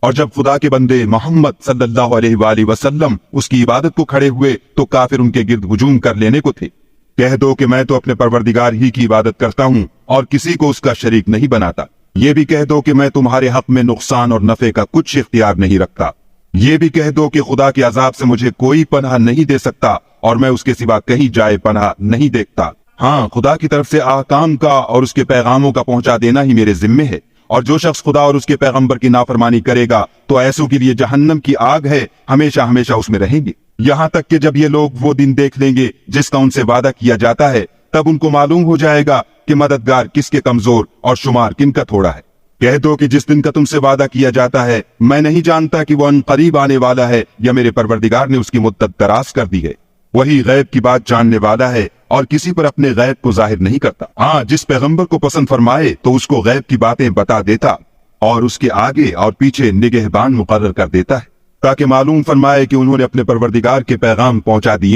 اور جب خدا کے بندے محمد صلی اللہ علیہ وآلہ وسلم اس کی عبادت کو کھڑے ہوئے تو کافر ان کے گرد ہجوم کر لینے کو تھے۔ کہہ دو کہ میں تو اپنے پروردگار ہی کی عبادت کرتا ہوں اور کسی کو اس کا شریک نہیں بناتا۔ یہ بھی کہہ دو کہ میں تمہارے حق میں نقصان اور نفع کا کچھ اختیار نہیں رکھتا۔ یہ بھی کہہ دو کہ خدا کے عذاب سے مجھے کوئی پناہ نہیں دے سکتا اور میں اس کے سوا کہیں جائے پناہ نہیں دیکھتا۔ ہاں، خدا کی طرف سے احکام کا اور اس کے پیغاموں کا پہنچا دینا ہی میرے ذمے ہے، اور جو شخص خدا اور اس کے پیغمبر کی نافرمانی کرے گا تو ایسوں کے لیے جہنم کی آگ ہے، ہمیشہ ہمیشہ اس میں رہیں گے، یہاں تک کہ جب یہ لوگ وہ دن دیکھ لیں گے جس کا ان سے وعدہ کیا جاتا ہے، تب ان کو معلوم ہو جائے گا کہ مددگار کس کے کمزور اور شمار کن کا تھوڑا ہے۔ کہہ دو کہ جس دن کا تم سے وعدہ کیا جاتا ہے میں نہیں جانتا کہ وہ ان قریب آنے والا ہے یا میرے پروردگار نے اس کی مدت دراز کر دی ہے۔ وہی غیب کی بات جاننے والا ہے اور کسی پر اپنے غیب کو ظاہر نہیں کرتا۔ ہاں، جس پیغمبر کو پسند فرمائے تو اس کو غیب کی باتیں بتا دیتا اور اس کے آگے اور پیچھے نگہبان مقرر کر دیتا ہے، تاکہ معلوم فرمائے کہ انہوں نے اپنے پروردگار کے پیغام پہنچا دیے۔